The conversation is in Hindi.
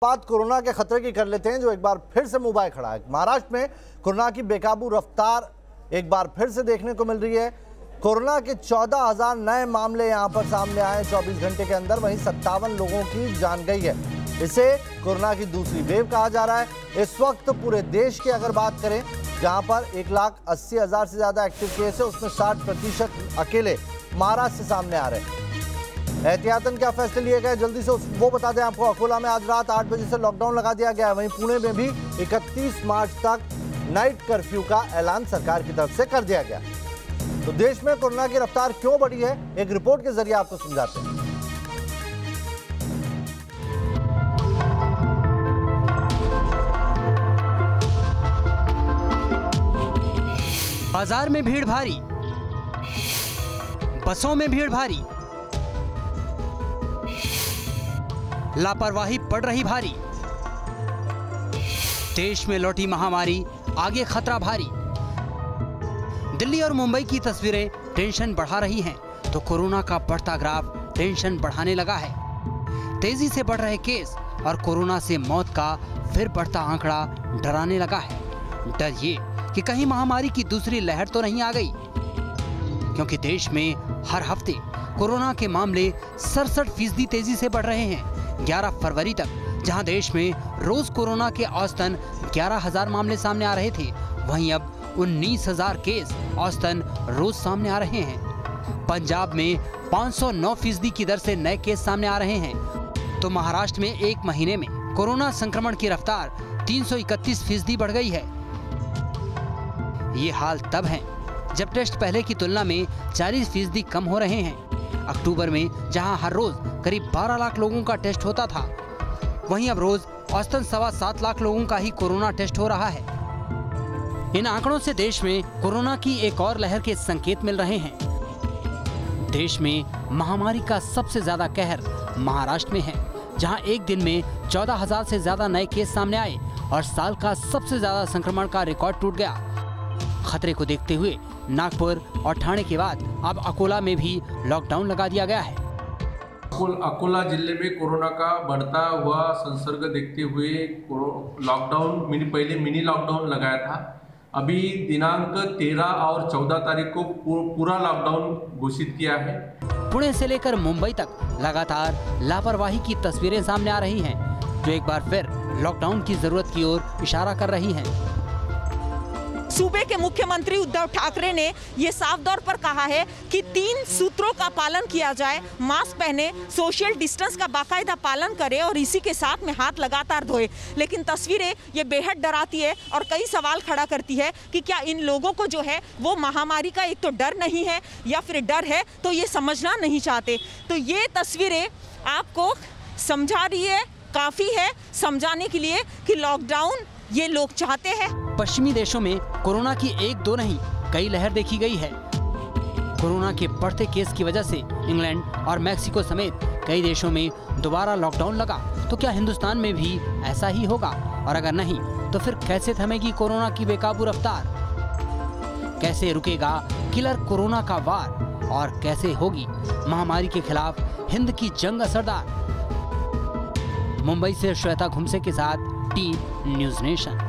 बात कोरोना के खतरे की कर लेते हैं जो एक बार फिर से मुंह बाए खड़ा है। महाराष्ट्र में कोरोना की बेकाबू रफ्तार एक बार फिर से देखने को मिल रही है। कोरोना के 14,000 नए मामले यहां पर सामने आए 24 घंटे के अंदर, वहीं 57 लोगों की जान गई है। इसे कोरोना की दूसरी वेव कहा जा रहा है। इस वक्त पूरे देश की अगर बात करें, जहां पर 1,80,000 से ज्यादा एक्टिव केस है, उसमें 60% अकेले महाराष्ट्र से सामने आ रहे हैं। एहतियातन क्या फैसले लिए गए, जल्दी से वो बता दें आपको। अकोला में आज रात 8 बजे से लॉकडाउन लगा दिया गया है। वहीं पुणे में भी 31 मार्च तक नाइट कर्फ्यू का ऐलान सरकार की तरफ से कर दिया गया। तो देश में कोरोना की रफ्तार क्यों बढ़ी है, एक रिपोर्ट के जरिए आपको समझाते हैं। बाजार में भीड़ भारी, बसों में भीड़ भारी, लापरवाही पड़ रही भारी। देश में लौटी महामारी, आगे खतरा भारी। दिल्ली और मुंबई की तस्वीरें टेंशन बढ़ा रही हैं, तो कोरोना का बढ़ता ग्राफ टेंशन बढ़ाने लगा है। तेजी से बढ़ रहे केस और कोरोना से मौत का फिर बढ़ता आंकड़ा डराने लगा है। डर ये कि कहीं महामारी की दूसरी लहर तो नहीं आ गई, क्योंकि देश में हर हफ्ते कोरोना के मामले 67% तेजी से बढ़ रहे हैं। 11 फरवरी तक जहां देश में रोज कोरोना के औसतन 11,000 मामले सामने आ रहे थे, वहीं अब 19,000 केस औसतन रोज सामने आ रहे हैं। पंजाब में 509% की दर से नए केस सामने आ रहे हैं। तो महाराष्ट्र में एक महीने में कोरोना संक्रमण की रफ्तार 331% बढ़ गई है। ये हाल तब है जब टेस्ट पहले की तुलना में 40% कम हो रहे हैं। अक्टूबर में जहां हर रोज करीब 12 लाख लोगों का टेस्ट होता था, वहीं अब रोज औसतन 7.25 लाख लोगों का ही कोरोना टेस्ट हो रहा है। इन आंकड़ों से देश में कोरोना की एक और लहर के संकेत मिल रहे हैं। देश में महामारी का सबसे ज्यादा कहर महाराष्ट्र में है, जहां एक दिन में 14,000 से ज्यादा नए केस सामने आए और साल का सबसे ज्यादा संक्रमण का रिकॉर्ड टूट गया। खतरे को देखते हुए नागपुर और ठाणे के बाद अब अकोला में भी लॉकडाउन लगा दिया गया है। अकोला जिले में कोरोना का बढ़ता हुआ संसर्ग देखते हुए लॉकडाउन पहले मिनी लॉकडाउन लगाया था। अभी दिनांक 13 और 14 तारीख को पूरा लॉकडाउन घोषित किया है। पुणे से लेकर मुंबई तक लगातार लापरवाही की तस्वीरें सामने आ रही हैं, जो एक बार फिर लॉकडाउन की जरूरत की ओर इशारा कर रही हैं। सूबे के मुख्यमंत्री उद्धव ठाकरे ने ये साफ तौर पर कहा है कि 3 सूत्रों का पालन किया जाए, मास्क पहने, सोशल डिस्टेंस का बाकायदा पालन करें और इसी के साथ में हाथ लगातार धोए। लेकिन तस्वीरें ये बेहद डराती है और कई सवाल खड़ा करती है कि क्या इन लोगों को जो है वो महामारी का एक तो डर नहीं है, या फिर डर है तो ये समझना नहीं चाहते। तो ये तस्वीरें आपको समझा रही है, काफी है समझाने के लिए कि लॉकडाउन ये लोग चाहते हैं। पश्चिमी देशों में कोरोना की एक दो नहीं कई लहर देखी गई है। कोरोना के बढ़ते केस की वजह से इंग्लैंड और मैक्सिको समेत कई देशों में दोबारा लॉकडाउन लगा। तो क्या हिंदुस्तान में भी ऐसा ही होगा, और अगर नहीं तो फिर कैसे थमेगी कोरोना की बेकाबू रफ्तार? कैसे रुकेगा किलर कोरोना का वार, और कैसे होगी महामारी के खिलाफ हिंद की जंग असरदार? मुंबई से श्वेता घुमसे के साथ टीम न्यूज़ नेशन।